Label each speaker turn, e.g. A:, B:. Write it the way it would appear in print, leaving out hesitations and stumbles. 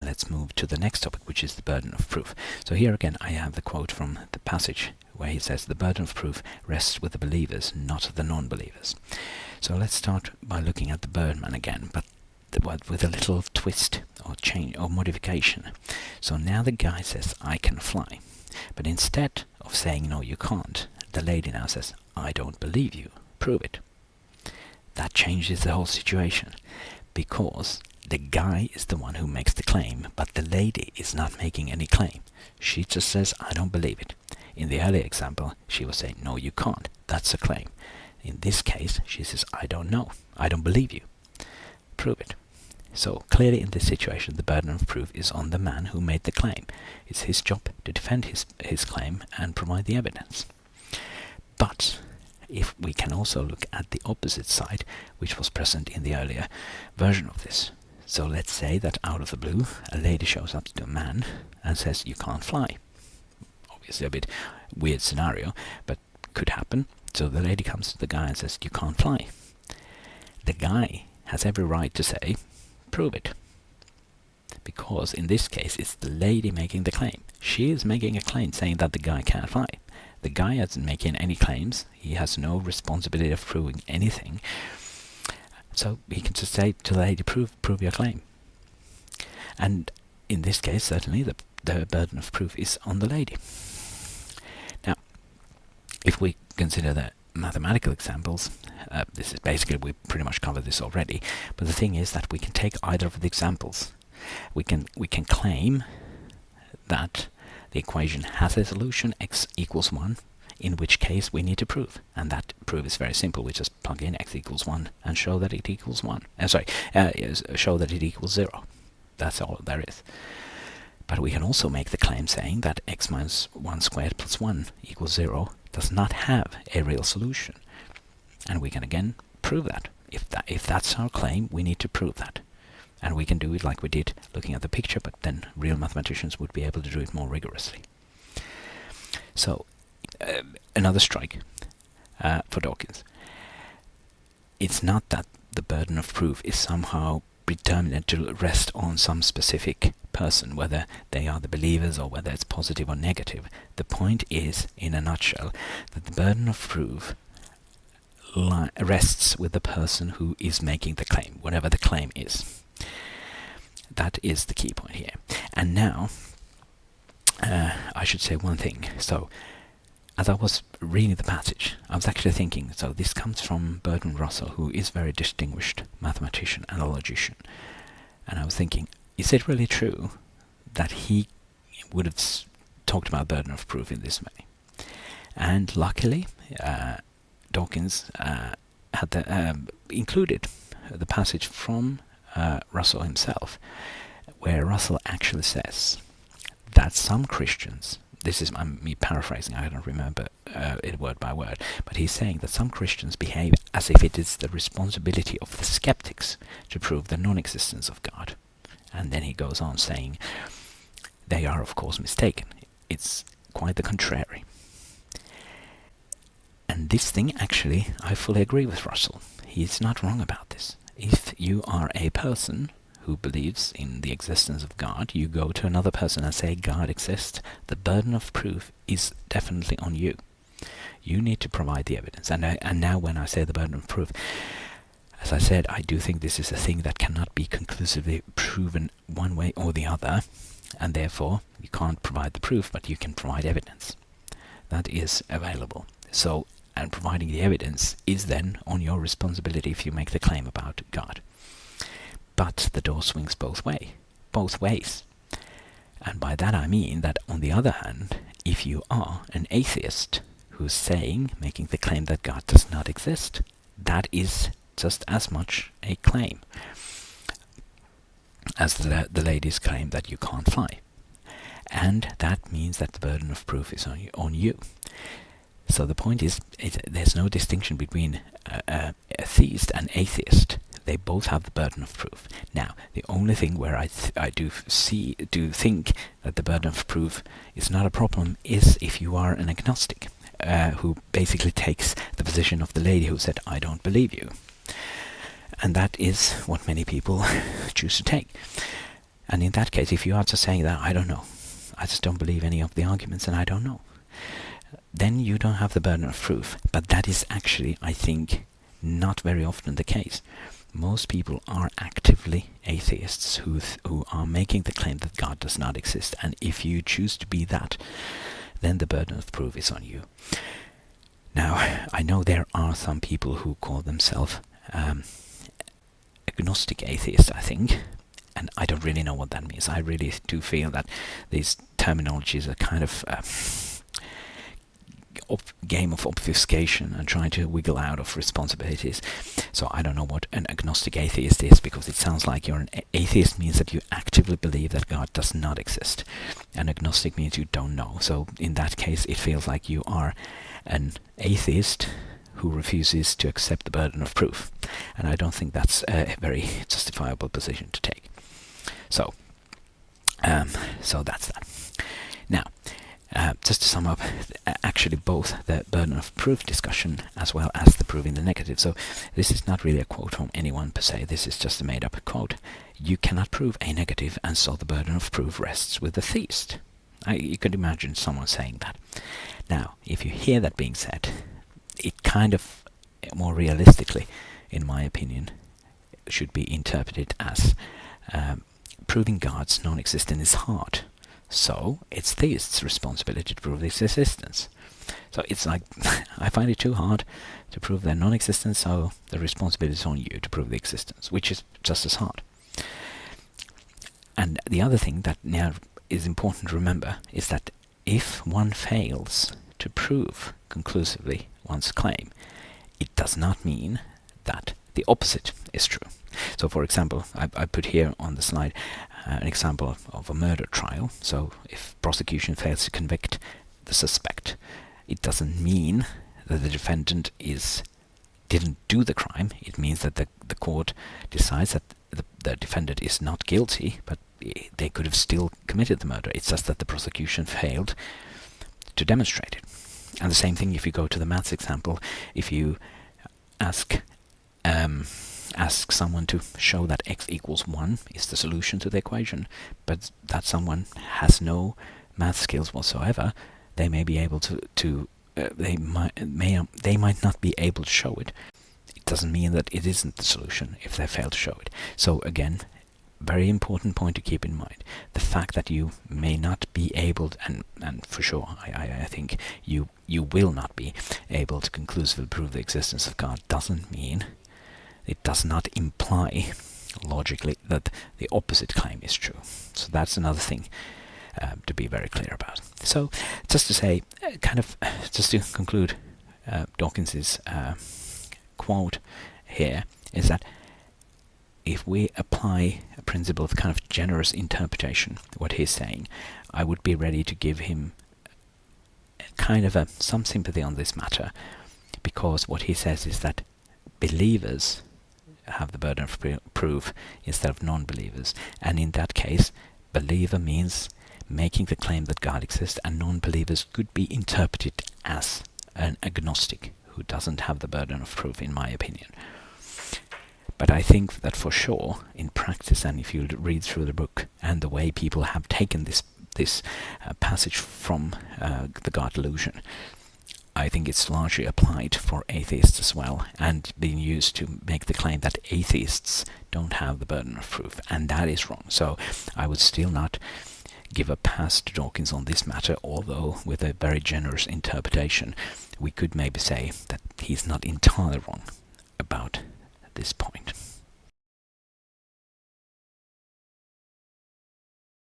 A: let's move to the next topic, which is the burden of proof. So here again I have the quote from the passage where he says the burden of proof rests with the believers, not the non-believers. So let's start by looking at the birdman again, but with a little twist or change or modification. So now the guy says, I can fly. But instead of saying, no, you can't, the lady now says, I don't believe you. Prove it. That changes the whole situation, because the guy is the one who makes the claim, but the lady is not making any claim. She just says, I don't believe it. In the earlier example, she was saying, no, you can't. That's a claim. In this case, she says, I don't know. I don't believe you. Prove it. So clearly in this situation, the burden of proof is on the man who made the claim. It's his job to defend his claim and provide the evidence. But if we can also look at the opposite side, which was present in the earlier version of this. So let's say that out of the blue, a lady shows up to a man and says, you can't fly. Obviously a bit weird scenario, but could happen. So the lady comes to the guy and says, you can't fly. The guy has every right to say, prove it. Because in this case, it's the lady making the claim. She is making a claim saying that the guy can't fly. The guy hasn't making any claims. He has no responsibility of proving anything. So he can just say to the lady, prove your claim. And in this case, certainly the burden of proof is on the lady. Now, if we consider the mathematical examples, this is basically, we pretty much covered this already, but the thing is that we can take either of the examples. We can claim that the equation has a solution, x equals 1, in which case we need to prove. And that proof is very simple. We just plug in x equals 1 and show that it equals 1. Show that it equals 0. That's all there is. But we can also make the claim saying that x minus 1 squared plus 1 equals 0 does not have a real solution. And we can again prove that. If that's our claim, we need to prove that. And we can do it like we did looking at the picture, but then real mathematicians would be able to do it more rigorously. So, another strike for Dawkins. It's not that the burden of proof is somehow determined to rest on some specific person, whether they are the believers or whether it's positive or negative. The point is, in a nutshell, that the burden of proof rests with the person who is making the claim, whatever the claim is. That is the key point here. And now, I should say one thing. So, as I was reading the passage, I was actually thinking, so this comes from Bertrand Russell, who is a very distinguished mathematician and a logician. And I was thinking, is it really true that he would have talked about burden of proof in this way? And luckily, Dawkins had included the passage from Russell himself, where Russell actually says that some Christians, this is me paraphrasing, I don't remember it word by word, but he's saying that some Christians behave as if it is the responsibility of the skeptics to prove the non-existence of God. And then he goes on saying, they are of course mistaken. It's quite the contrary. And this thing, actually, I fully agree with Russell. He's not wrong about this. If you are a person who believes in the existence of God, you go to another person and say God exists, the burden of proof is definitely on you. You need to provide the evidence. And now when I say the burden of proof, as I said, I do think this is a thing that cannot be conclusively proven one way or the other, and therefore you can't provide the proof, but you can provide evidence. That is available. So, and providing the evidence is then on your responsibility if you make the claim about God. But the door swings both ways. And by that I mean that, on the other hand, if you are an atheist who's making the claim that God does not exist, that is just as much a claim as the lady's claim that you can't fly. And that means that the burden of proof is on you. So the point is, there's no distinction between a theist and atheist. They both have the burden of proof. Now, the only thing where I do think that the burden of proof is not a problem is if you are an agnostic, who basically takes the position of the lady who said, I don't believe you. And that is what many people choose to take. And in that case, if you are just saying that, I don't know, I just don't believe any of the arguments and I don't know, then you don't have the burden of proof. But that is actually, I think, not very often the case. Most people are actively atheists who are making the claim that God does not exist. And if you choose to be that, then the burden of proof is on you. Now, I know there are some people who call themselves agnostic atheists, I think, and I don't really know what that means. I really do feel that these terminologies are kind of game of obfuscation and trying to wiggle out of responsibilities. So I don't know what an agnostic atheist is, because it sounds like you're an atheist means that you actively believe that God does not exist. And agnostic means you don't know. So in that case, it feels like you are an atheist who refuses to accept the burden of proof. And I don't think that's a very justifiable position to take. So that's that. Now, just to sum up, actually both the burden of proof discussion as well as the proving the negative. So this is not really a quote from anyone per se. This is just a made-up quote. You cannot prove a negative, and so the burden of proof rests with the theist. You could imagine someone saying that. Now, if you hear that being said, it kind of, more realistically, in my opinion, should be interpreted as proving God's non-existence is hard. So it's theists' responsibility to prove his existence. So it's like, I find it too hard to prove their non-existence, so the responsibility is on you to prove the existence, which is just as hard. And the other thing that now is important to remember is that if one fails to prove conclusively one's claim, it does not mean that the opposite is true. So, for example, I put here on the slide an example of a murder trial. So, if prosecution fails to convict the suspect, it doesn't mean that the defendant didn't do the crime. It means that the court decides that the defendant is not guilty, but they could have still committed the murder. It's just that the prosecution failed to demonstrate it. And the same thing if you go to the maths example. If you ask someone to show that x equals 1 is the solution to the equation, but that someone has no math skills whatsoever, they may be able they might not be able to show it. It doesn't mean that it isn't the solution if they fail to show it. So again, very important point to keep in mind. The fact that you may not be able to, and for sure I think you will not be able to conclusively prove the existence of God, doesn't mean, it does not imply logically that the opposite claim is true. So that's another thing to be very clear about. So just to say, just to conclude Dawkins's quote here, is that if we apply a principle of kind of generous interpretation, what he's saying, I would be ready to give him kind of some sympathy on this matter, because what he says is that believers have the burden of proof instead of non-believers, and in that case, believer means making the claim that God exists, and non-believers could be interpreted as an agnostic who doesn't have the burden of proof, in my opinion. But I think that for sure, in practice, and if you read through the book and the way people have taken this passage from the God delusion, I think it's largely applied for atheists as well, and being used to make the claim that atheists don't have the burden of proof, and that is wrong. So I would still not give a pass to Dawkins on this matter, although with a very generous interpretation, we could maybe say that he's not entirely wrong.